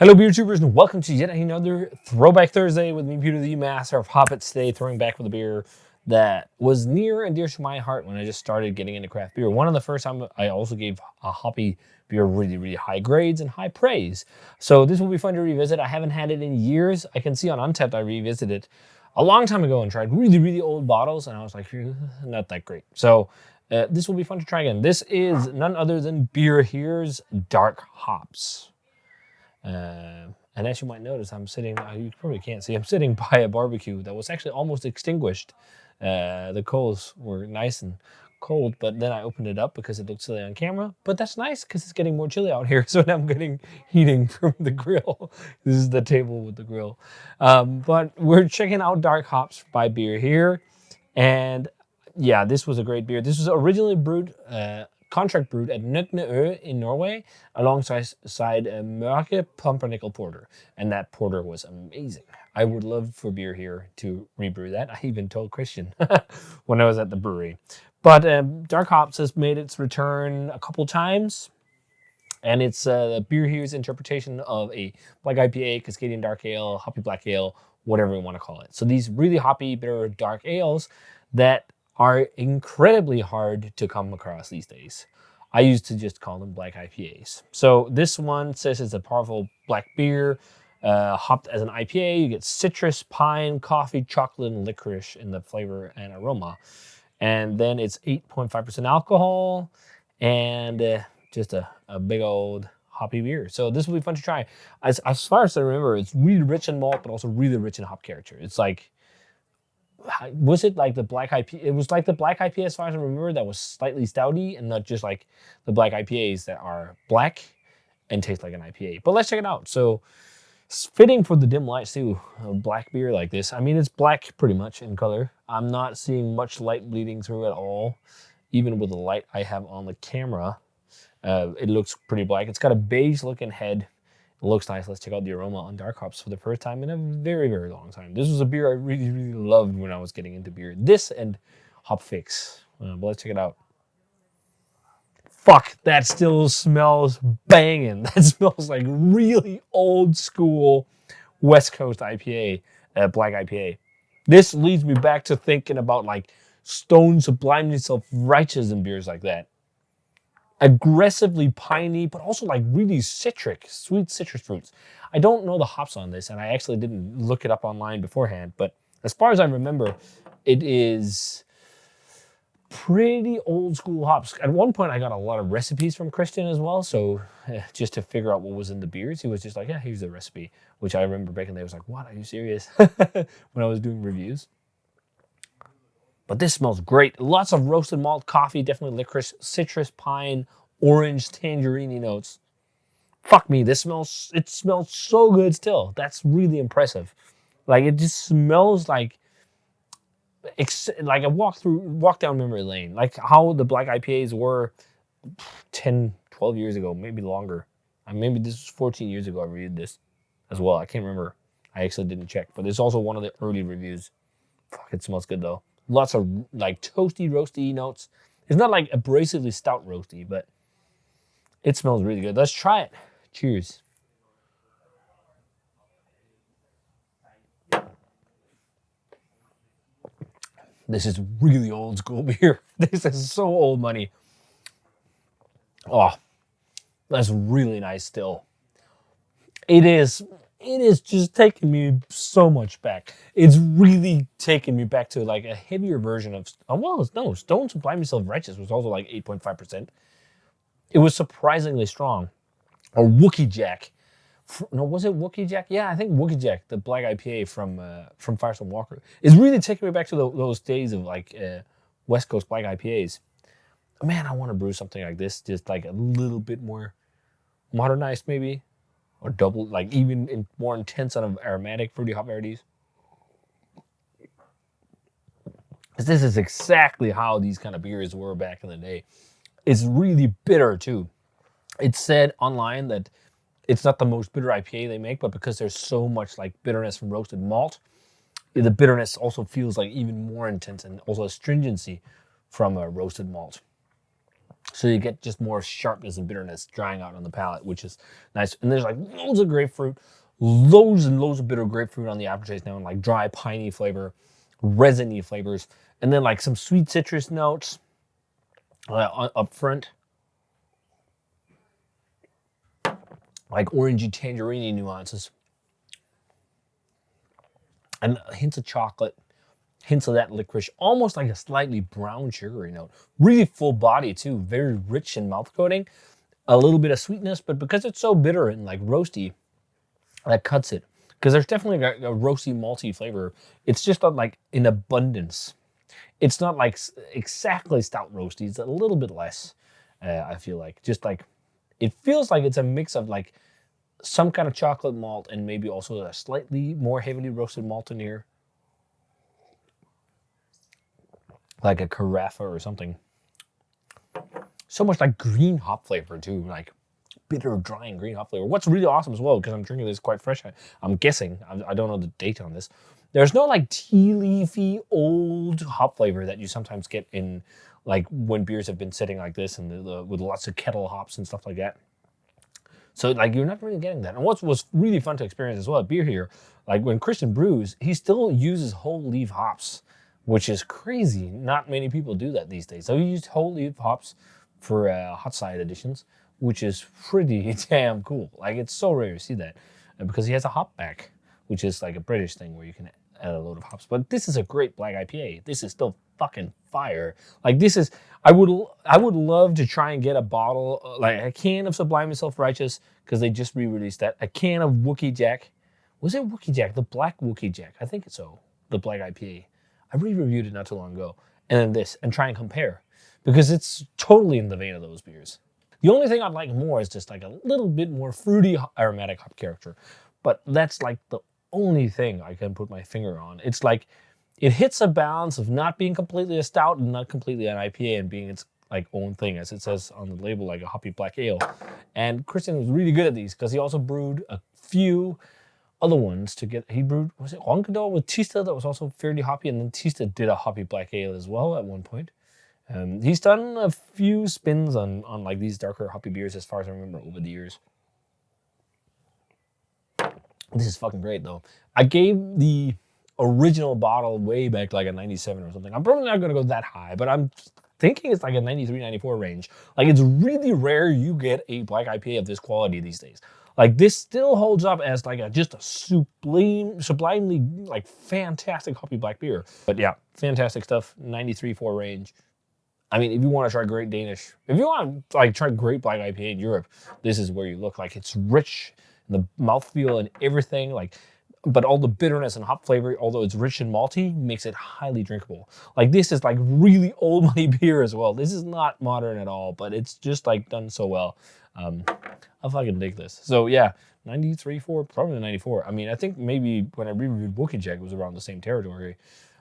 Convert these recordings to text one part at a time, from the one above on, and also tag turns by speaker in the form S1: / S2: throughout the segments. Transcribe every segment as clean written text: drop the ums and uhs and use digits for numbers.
S1: Hello, beer tubers, and welcome to yet another Throwback Thursday with me, Peter, the master of hoppets. Today, throwing back with a beer that was near and dear to my heart when I just started getting into craft beer. One of the first time I also gave a hoppy beer really high grades and high praise. So this will be fun to revisit. I haven't had it in years. I can see on Untappd I revisited it a long time ago and tried really old bottles, and I was like, not that great. So this will be fun to try again. This is none other than Beer Here's Dark Hops. And as you might notice, I'm sitting, you probably can't see, I'm sitting by a barbecue that was actually almost extinguished. The coals were nice and cold, but then I opened it up because it looked silly on camera. But that's nice because it's getting more chilly out here, so now I'm getting heating from the grill. This is the table with the grill. But we're checking out Dark Hops by Beer Here. And yeah, this was a great beer. This was originally brewed, contract brewed at Nøgne in Norway, alongside Mørke Pumpernickel Porter. And that porter was amazing. I would love for Beer Here to rebrew that. I even told Christian when I was at the brewery. But Dark Hops has made its return a couple times. And it's Beer Here's interpretation of a black IPA, Cascadian Dark Ale, Hoppy Black Ale, whatever you want to call it. So these really hoppy, bitter, dark ales that are incredibly hard to come across these days. I used to just call them black IPAs. So this one says it's a powerful black beer, hopped as an IPA. You get citrus, pine, coffee, chocolate, and licorice in the flavor and aroma. And then it's 8.5% alcohol and just a big old hoppy beer. So this will be fun to try. As far as I remember, it's really rich in malt, but also really rich in hop character. It's like, was it like the black IPA? It was like the black IPA as far as I remember that was slightly stouty and not just like the black IPAs that are black and taste like an IPA. But let's check it out. So it's fitting for the dim lights too, a black beer like this. I mean, it's black pretty much in color. I'm not seeing much light bleeding through at all. Even with the light I have on the camera, it looks pretty black. It's got a beige looking head. It looks nice. Let's check out the aroma on Dark Hops for the first time in a very long time. This was a beer I really loved when I was getting into beer. This and Hop Fix. But let's check it out. Fuck, that still smells banging. That smells like really old school West Coast IPA, black IPA. This leads me back to thinking about like Stone Sublimely Self-Righteous and beers like that. Aggressively piney, but also like really citric, sweet citrus fruits. I don't know the hops on this, and I actually didn't look it up online beforehand, but as far as I remember, it is pretty old school hops. At one point, I got a lot of recipes from Christian as well, so just to figure out what was in the beers, he was just like, yeah, here's the recipe, which I remember back in the day, I was like, what, are you serious? When I was doing reviews. But this smells great. Lots of roasted malt, coffee, definitely licorice, citrus, pine, orange, tangerine notes. Fuck me, it smells so good still. That's really impressive. Like, it just smells like a walk down memory lane. Like how the black IPAs were 10, 12 years ago, maybe longer. Maybe this was 14 years ago I reviewed this as well. I can't remember. I actually didn't check. But it's also one of the early reviews. Fuck, it smells good though. Lots of like toasty, roasty notes. It's not like abrasively stout roasty, but it smells really good. Let's try it. Cheers. This is really old school beer. This is so old money. Oh, that's really nice still. It is just taking me so much back. It's really taking me back to like a heavier version of, Stone Sublimely Self-Righteous was also like 8.5%. It was surprisingly strong. Or Wookie Jack. No, was it Wookie Jack? Yeah, I think Wookie Jack, the black IPA from Firestone Walker, is really taking me back to those days of like West Coast black IPAs. Man, I want to brew something like this, just like a little bit more modernized maybe. Or double, like even more intense out of aromatic fruity hop varieties. This is exactly how these kind of beers were back in the day. It's really bitter too. It said online that it's not the most bitter IPA they make, but because there's so much like bitterness from roasted malt, the bitterness also feels like even more intense and also astringency from a roasted malt. So you get just more sharpness and bitterness drying out on the palate, which is nice. And there's like loads of grapefruit, loads and loads of bitter grapefruit on the aftertaste now, and like dry piney flavor, resiny flavors, and then like some sweet citrus notes up front, like orangey tangerine nuances, and hints of chocolate, hints of that licorice, almost like a slightly brown sugary note. Really full body too, very rich in mouth coating, a little bit of sweetness, but because it's so bitter and like roasty, that cuts it. Because there's definitely a roasty, malty flavor. It's just not like in abundance. It's not like exactly stout roasty. It's a little bit less, I feel like. Just like, it feels like it's a mix of like some kind of chocolate malt and maybe also a slightly more heavily roasted malt in here. Like a carafa or something. So much like green hop flavor too, like bitter, dry, and green hop flavor. What's really awesome as well, because I'm drinking this quite fresh, I'm guessing, I don't know the date on this. There's no like tea leafy old hop flavor that you sometimes get in like when beers have been sitting like this and with lots of kettle hops and stuff like that. So like you're not really getting that. And what was really fun to experience as well at beer here, like when Christian brews, he still uses whole leaf hops, which is crazy. Not many people do that these days. So he used whole leaf hops for hot side editions, which is pretty damn cool. Like it's so rare to see that because he has a hop back, which is like a British thing where you can add a load of hops. But this is a great black IPA. This is still fucking fire. Like this is, I would love to try and get a bottle, like a can of Sublime and Self-Righteous, because they just re-released that. A can of Wookie Jack. Was it Wookie Jack? The black Wookie Jack. I think it's so. The black IPA. I re-reviewed it not too long ago. And then this, and try and compare. Because it's totally in the vein of those beers. The only thing I'd like more is just like a little bit more fruity aromatic hop character. But that's like the only thing I can put my finger on. It's like, it hits a balance of not being completely a stout and not completely an IPA and being its like own thing, as it says on the label, like a hoppy black ale. And Christian was really good at these because he also brewed a few other ones to get, he brewed, was it Ronkador with Tista that was also fairly hoppy, and then Tista did a hoppy black ale as well at one point. He's done a few spins on like these darker hoppy beers as far as I remember over the years. This is fucking great though. I gave the original bottle way back like a 97 or something. I'm probably not gonna go that high, but I'm thinking it's like a 93, 94 range. Like it's really rare you get a black IPA of this quality these days. Like this still holds up as like just a sublimely like fantastic hoppy black beer. But yeah, fantastic stuff. 93.4 range. I mean, if you want to try great Danish, if you want to like try great black IPA in Europe, this is where you look. Like it's rich, the mouthfeel and everything. Like, but all the bitterness and hop flavor, although it's rich and malty, makes it highly drinkable. Like this is like really old money beer as well. This is not modern at all, but it's just like done so well. I fucking dig this. So yeah, 93.4, probably 94. I mean, I think maybe when I reviewed Wookie Jack, it was around the same territory.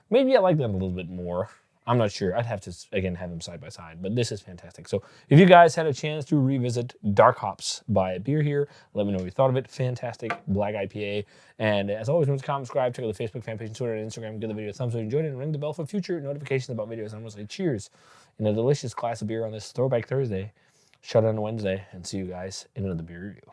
S1: Maybe I like that a little bit more. I'm not sure. I'd have to, again, have them side by side, but this is fantastic. So if you guys had a chance to revisit Dark Hops by Beer Here, let me know what you thought of it. Fantastic black IPA. And as always, remember to comment, subscribe, check out the Facebook fan page, Twitter, and Instagram. Give the video a thumbs up if you enjoyed it, and ring the bell for future notifications about videos. And I'm going to say cheers in a delicious glass of beer on this Throwback Thursday, shut on Wednesday, and see you guys in another beer review.